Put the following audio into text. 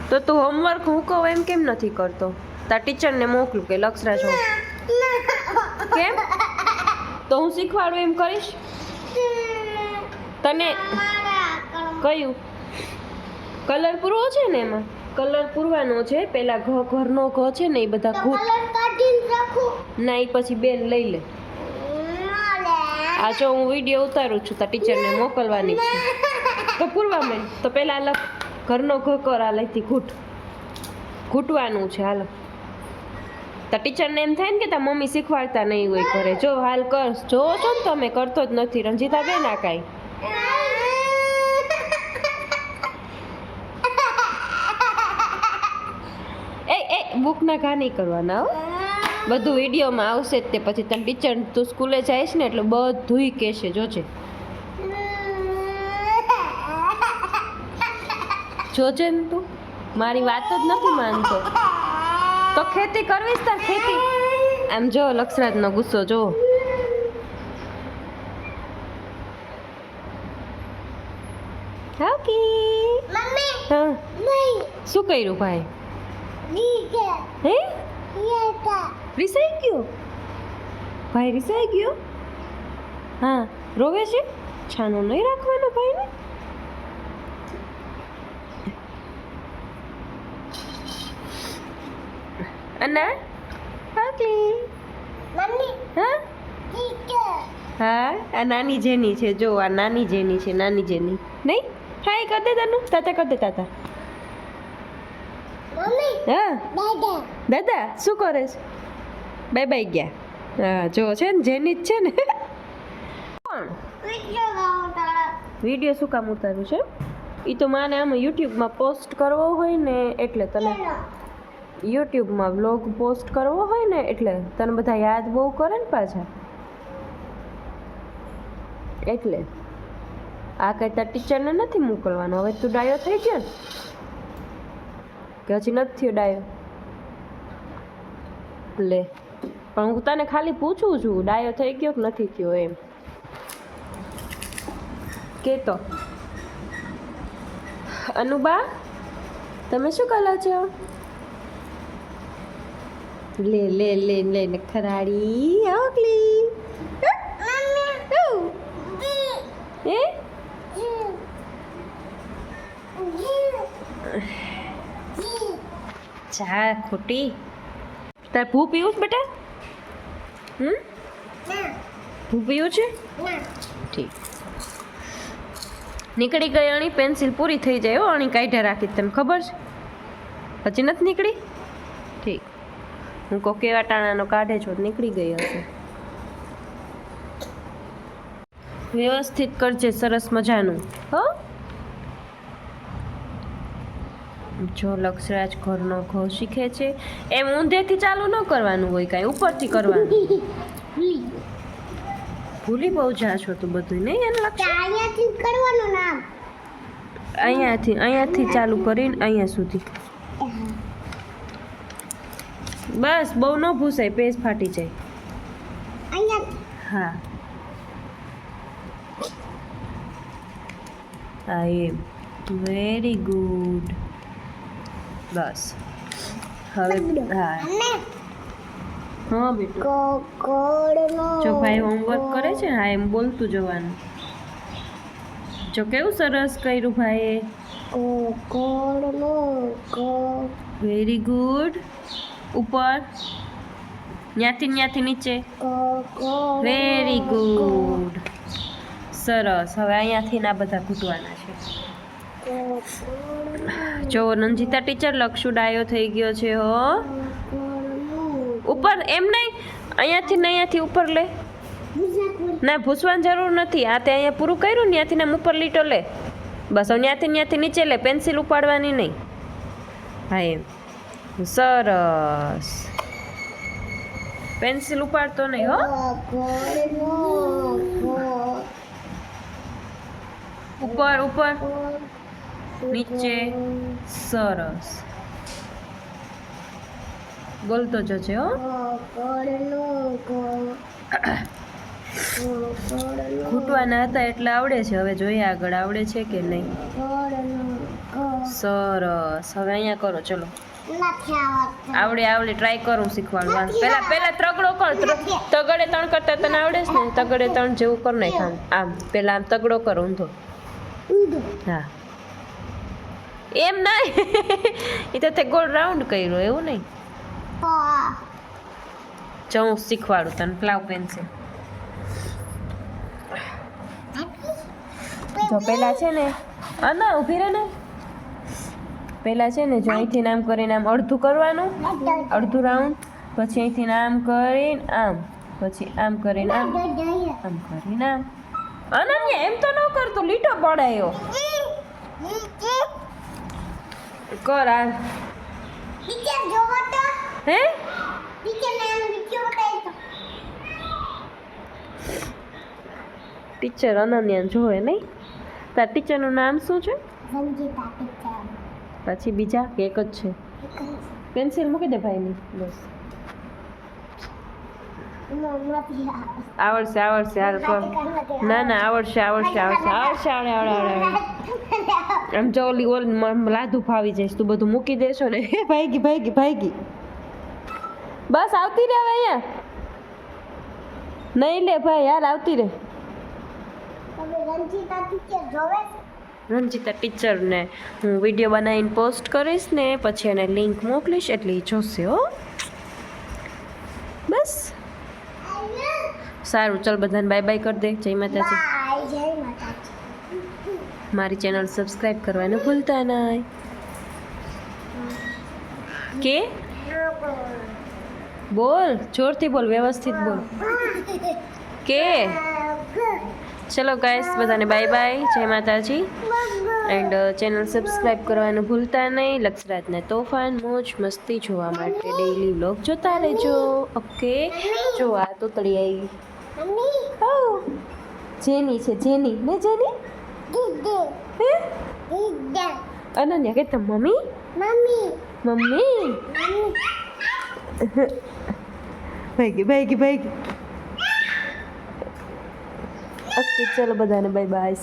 તો તું હોમવર્ક હું કહું એમ કેમ નથી કરતો? તાર ટીચરને મોકલું કે લક્ષરાજ હો. કેમ? તો હું શીખવાડું એમ કરીશ તને? કયું કલર પૂરવો છે ને? એમાં કલર પૂરવાનો છે. પેલા ઘરનો ઘ છે ને એ બધા ઘૂંટ ના, એ પછી બેન લઈ લે. આ જો હું વિડીયો ઉતારું છું, તાર ટીચરને મોકલવાની છે. તો પૂરવા માંડ. તો પેલા લખ ઘરનો ઘ કર. આ લઈથી ઘૂંટવાનું છે. હાલો, તાર ટીચરને એમ થાય ને કે તાર મમ્મી શીખવાડતા નહીં હોય ઘરે. જો હાલ કર. જોવો છો ને તમે, કરતો જ નથી રંજીતા બેન આ કાંઈ. એ બુક ના ઘા નહીં કરવાના હો. બધું વિડીયોમાં આવશે જ તે. પછી તને ટીચર તું સ્કૂલે જઈશ ને એટલે બધુંય કહેશે, જોજે. જોજે ને તું મારી વાત જ નથી માનતો તો ખેતી કરવીશ તાર ખેતી. આમ જો લક્ષરાજનો ગુસ્સો જો. હા, શું કર્યું ભાઈ? હે રિસાઈ ગયો ભાઈ? રિસાઈ ગયો? હા, રોવે છે. છાનો નહીં રાખવાનો ભાઈને. અના હાકલી મમ્મી. હા હા, આ નાની જેની છે. જો આ નાની જેની છે. નાની જેની નહીં. હાય કર દે તનું. તાતા કર દે તાતા. હા દાદા શું કરે છે? બાય બાય ગયા. હા જો છે ને જેની જ છે ને. વિડીયો શું કામ ઉતાર્યું છે? એ તો માને આમાં યુટ્યુબમાં પોસ્ટ કરવો હોય ને એટલે. તને યુટ્યુબમાં વ્લોગ પોસ્ટ કરવો હોય ને એટલે તને બધા યાદ બહુ કરે ને પાછા, એટલે. આ કઈ તાર ટીચરને નથી મોકલવાનો. હવે તું ડાયો થઈ ગયો ને કે હજી નથી થયો ડાયો? લે, પણ હું તને ખાલી પૂછું છું ડાયો થઈ ગયો કે નથી થયો એમ કેતો. અનુબા તમે શું કરો છો? લે લે લે લે નખરાડી આવકલી. હે ચા ખોટી. તાર ભૂ પીવું છે બેટા? ભૂ પીવું છે? ઠીક. નીકળી ગઈ અણી. પેન્સિલ પૂરી થઈ જાય હો. અણી કાઢ્યા રાખી. તને ખબર છે? હજી નથી નીકળી? ઠીક. હું કહું કેવા ટાણાનો કાઢે છો? નીકળી ગઈ હશે. વ્યવસ્થિત કરજે, સરસ મજાનું હો. જો લક્ષરાજ ઘરનો ઘ શીખે છે એમ ઊંધેથી ચાલુ ન કરવાનું હોય, કાંઈ ઉપરથી કરવાનું. ભૂલી બહુ જા છો તું બધું નહીં? એને અહીંયાથી કરવાનું નામ. અહીંયાથી ચાલુ કરીને અહીંયા સુધી. બસ બહુ ન ભૂસાય, પેજ ફાટી જાય. હા હા એમ. Very good. બસ હવે હા હા બેટા. જો ભાઈ હોમવર્ક કરે છે. હા એમ બોલતું જવાનું. જો કેવું સરસ કર્યું ભાઈએ. Very good. ઉપર ન્યાથી નીચે. Very good. સરસ. હવે અહીંયાથી ના બધા ઘૂંટવાના છે. જો નંજિતા ટીચર લક્ષુ ડાયો થઈ ગયો છે હો. ઉપર એમ નહીં, અહીંયાથી ઉપર લે. ના ભૂસવાની જરૂર નથી. આ તે અહીંયા પૂરું કર્યું ને ત્યાંથી આમ ઉપર લીટો લે. બસ હવે ત્યાંથી નીચે લે. પેન્સિલ ઉપાડવાની નહીં. હા એમ. સરસ. પેન્સિલ ઉપાડતો નહીં હો. ઉપર નીચે. સરસ. બોલતો જજે હો. ઘૂંટવાના હતા એટલે આવડે છે. હવે જોઈએ આગળ આવડે છે કે નહીં. સરસ. હવે અહીંયા કરો ચલો. આવડે ટ્રાય કરું શીખવાડવા. પેલા તગડો કર. તગડે ત્રણ કરતા તને આવડે છે ને? તગડે ત્રણ જેવું કર નાખ આમ. પેલા આમ તગડો કર ઊંધો. હા એમ નહીં. એ તો તે ગોળ રાઉન્ડ કર્યો એવું નહીં. જો હું શીખવાડું તને ફ્લાવ પેન્સિલ. જો પેલા છે ને ના ઊભી રહે ને. પેલા છે ને જો અહીંથી આમ કરીને આમ અડધું કરવાનું, અડધું રાઉન્ડ. પછી અહીંથી આમ કરીને આમ, પછી આમ કરીને આમ, આમ કરીને આમ. અનન્યા એમ તો ન કરતો, લીટો પડાયો. કર આ. હે ટીચર અનન્યા જોવે નહીં. તાર ટીચરનું નામ શું છે? પછી બીજા કે એક જ છે? પેન્સિલ મૂકી દે ભાઈની. બસ આવડશે હાલ કર. ના આવડશે આવડે. આમ જો ઓલી લાદું ફાવી જઈશ. તું બધું મૂકી દેશો ને. ભાગી. બસ આવતી રહે હવે અહીંયા. નહીં લે ભાઈ યાર આવતી રહે. રંજીતા ટીચરને હું વિડીયો બનાવીને પોસ્ટ કરીશ ને પછી એને લિંક મોકલીશ એટલે એ જોશે હો. બસ સારું ચાલ બધાને બાય બાય કરી દે. જય માતાજી. મારી ચેનલ સબસ્ક્રાઈબ કરવાનું ભૂલતા નહીં. કે બોલ જોરથી બોલ, વ્યવસ્થિત બોલ. કે ચલો ગાઈસ બધાને બાય બાય. જય માતાજી. એન્ડ ચેનલ સબસ્ક્રાઈબ કરવાનું ભૂલતા નહીં. લક્ષરાજના તોફાન મોજ મસ્તી જોવા માટે ડેઈલી વ્લોગ જોતા રહેજો. ઓકે જો આ તો તળી આવી. જેની છે જેની ને જેની. અનન્યા કે તમ મમ્મી ભાગી. ઓકે ચલો બધાને બાય બાય.